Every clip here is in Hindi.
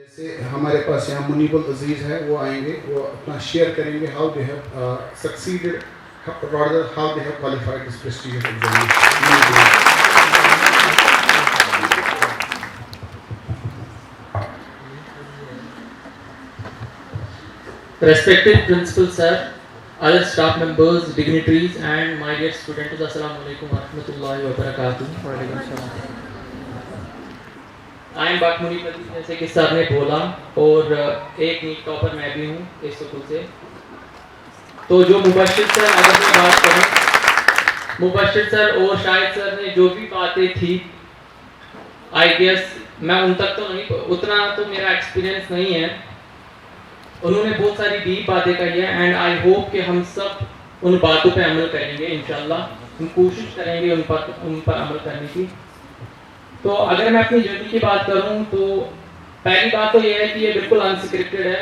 जैसे हमारे पास यहाँ मुनीबुल अजीज़ है, वो आएंगे, वो अपना शेयर करेंगे how they have succeeded, rather how they have qualified this prestigious examination. Respected Principal Sir, other staff members, dignitaries and my dear students, Assalamu alaikum wa rahmatullahi wa barakatuh. I am बाकमुनी मजीद जैसे कि सर ने बोला और एक नीट टॉपर मैं भी हूँ इस स्कूल से। तो जो मुबश्शिर सर, अगर मैं बात करूँ, मुबश्शिर सर और शाहिद सर ने जो भी बातें थी, आई गेस मैं उन तक तो नहीं, उतना तो मेरा एक्सपीरियंस नहीं है। उन्होंने बहुत सारी डीप बातें कही है एंड आई होप कि हम सब उन बातों पे अमल करेंगे इंशाल्लाह। हम कोशिश करेंगे उन पर अमल करने की। तो अगर मैं अपनी जर्नी की बात करूं तो पहली बात तो ये है कि ये बिल्कुल अनस्क्रिप्टेड है।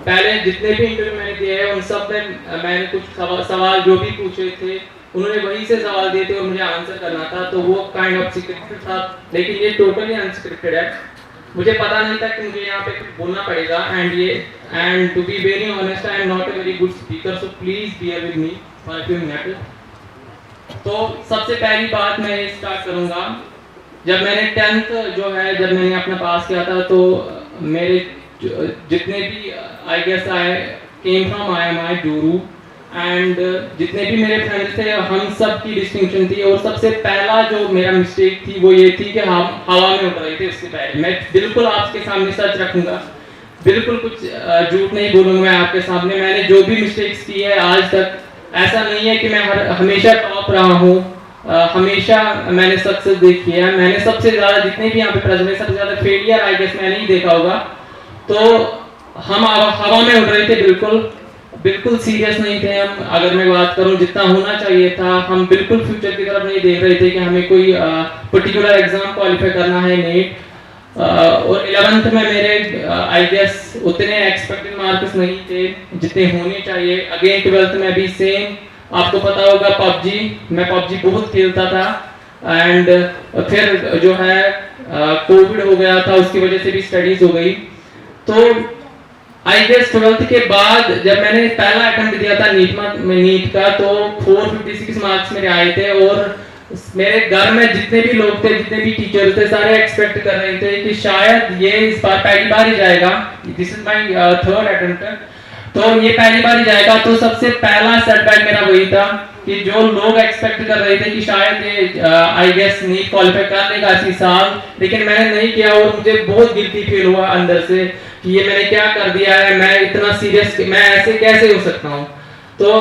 पहले जितने भी इंटरव्यू मैंने दिए हैं उन सब में मैंने कुछ सवाल जो भी पूछे थे उन्होंने वहीं से सवाल दिए थे और मुझे आंसर करना था, तो वो काइंड ऑफ स्क्रिप्टेड था, लेकिन ये टोटली अनस्क्रिप्टेड है। मुझे पता नहीं था कि मुझे यहाँ पे कुछ बोलना पड़ेगा and to be very honest I am not a very good speaker, so please bear with me for a few minute. तो सबसे पहली बात मैं स्टार्ट करूँगा, जब मैंने 10th जो है जब मैंने अपना पास किया था तो मेरे जितने भी I guess I came from IMI डूरू एंड जितने भी मेरे फ्रेंड्स थे हम सब की डिस्टिंक्शन थी। और सबसे पहला जो मेरा मिस्टेक थी वो ये थी कि हम हवा में उड़ रहे थे। उससे पहले मैं बिल्कुल आपके सामने सच रखूंगा, बिल्कुल कुछ झूठ नहीं बोलूंगा मैं आपके सामने। मैंने जो भी मिस्टेक्स की है आज तक, ऐसा नहीं है कि मैं हमेशा टॉप रहा हूँ, हमेशा मैंने सक्सेस देखी है। मैंने सबसे ज़्यादा जितने भी यहाँ पे प्रेजेंट है सबसे ज़्यादा फेलियर आई गेस मैंने ही देखा होगा। तो हम हवा में उड़ रहे थे, बिल्कुल सीरियस नहीं थे हम। अगर मैं बात करूं जितना होना चाहिए था, हम बिल्कुल फ्यूचर की तरफ नहीं देख रहे थे कि हमें कोई पर्टिकुलर एग्जाम क्वालिफाई करना है नेट। और 11th में मेरे आई गेस उतने एक्सपेक्टेड मार्क्स नहीं थे जितने होने चाहिए। अगेन 12th में भी सेम, आपको पता होगा पबजी, मैं पबजी बहुत खेलता था एंड फिर जो है कोविड हो गया था, उसकी वजह से भी स्टडीज हो गई। तो आई गेस 12th के बाद जब मैंने पहला अटेम्प्ट दिया था नीट का तो 456 मार्क्स मेरे आए थे। और मेरे घर में जितने भी लोग थे, जितने भी टीचर्स थे, सारे एक्सपेक्ट कर रहे थे कि शायद ये इस बार पहली बार ही जाएगा। This is my third attempt, तो ये पहली बार ही जाएगा। तो सबसे पहला सेटबैक मेरा वही था कि जो लोग एक्सपेक्ट कर रहे थे कि शायद ये आई गेस नीट क्वालिफाई कर लेगा इसी साल, लेकिन मैंने नहीं किया और मुझे बहुत गिल्टी फील हुआ अंदर से कि ये मैंने क्या कर दिया है, मैं इतना सीरियस, मैं ऐसे कैसे हो सकता हूँ। तो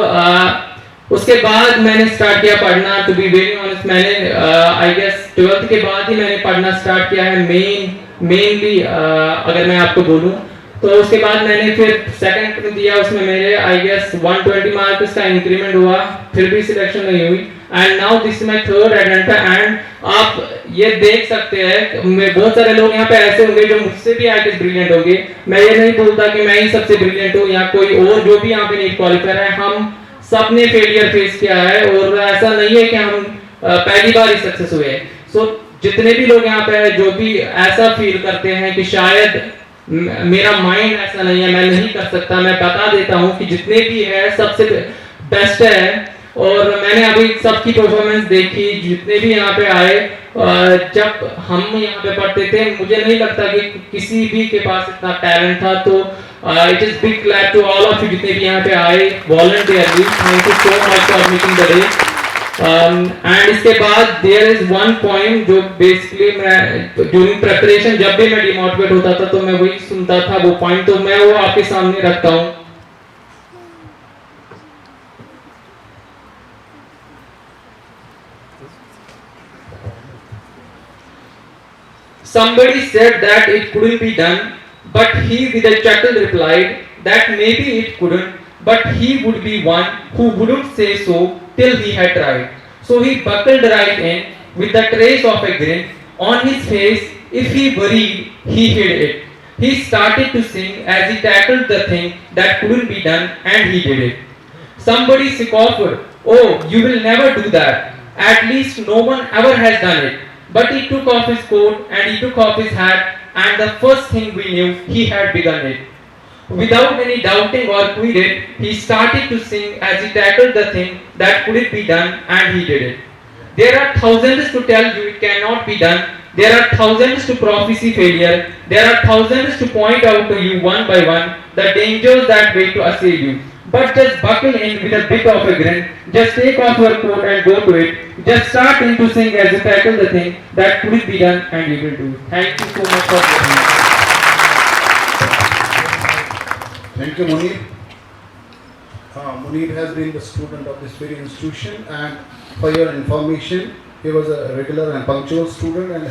उसके बाद मैंने स्टार्ट किया पढ़ना। टू बी वेरी ऑनेस्ट मैंने आई गेस 12th के बाद ही मैंने पढ़ना स्टार्ट किया है मेनली अगर मैं आपको बोलूँ तो। उसके बाद मैंने फिर सेकंड में दिया, उसमें मेरे आई गेस 120 मार्क्स का इंक्रीमेंट हुआ, फिर भी सिलेक्शन नहीं हुई and now this is my third attempt. And आप ये देख सकते हैं बहुत सारे लोग यहाँ पे ऐसे होंगे जो मुझसे भी आई गेस ब्रिलियंट होंगे। मैं ये नहीं बोलता कि मैं ही सबसे ब्रिलियंट हूँ या कोई और जो भी यहाँ पे नीट क्वालिफायर है, हम सब ने फेलियर फेस किया है और ऐसा नहीं है कि हम पहली बार ही सक्सेस हुए। सो जितने भी लोग यहाँ पे जो भी ऐसा फील करते हैं कि शायद मेरा माइंड ऐसा नहीं है, मैं नहीं कर सकता, मैं बता देता हूँ कि जितने भी है सबसे बेस्ट है। और मैंने अभी सबकी परफॉर्मेंस देखी, जितने भी यहाँ पे आए, जब हम यहाँ पे पढ़ते थे मुझे नहीं लगता कि किसी भी के पास इतना टैलेंट था। तो it is big clap to all of you जितने भी यहाँ पे आए voluntarily. Thank you so much for making the day. And इसके बाद देयर इज वन पॉइंट जो बेसिकली मैं ड्यूरिंग प्रिपरेशन जब भी मैं डिमोटिवेट होता था तो मैं वही सुनता था वो पॉइंट, तो मैं वो आपके सामने रखता हूँ। Somebody said that it couldn't be done, but he with a chuckle replied that maybe it couldn't, but he would be one who wouldn't say so till he had tried. So he buckled right in with the trace of a grin on his face. If he worried, he hid it. He started to sing as he tackled the thing that couldn't be done, and he did it. Somebody scoffed, "Oh, you will never do that. At least no one ever has done it." But he took off his coat and he took off his hat and the first thing we knew, he had begun it. Without any doubting or query, he started to sing as he tackled the thing that could it be done, and he did it. There are thousands to tell you it cannot be done. There are thousands to prophesy failure. There are thousands to point out to you one by one the dangers that wait to assail you. But just buckle in with a bit of a grin. Just take off your coat and go to it. Just start in to sing as you tackle the thing that could it be done, and you will do it. Thank you so much for listening. Thank you, Munir. Munir has been the student of this very institution, and for your information, he was a regular and punctual student, and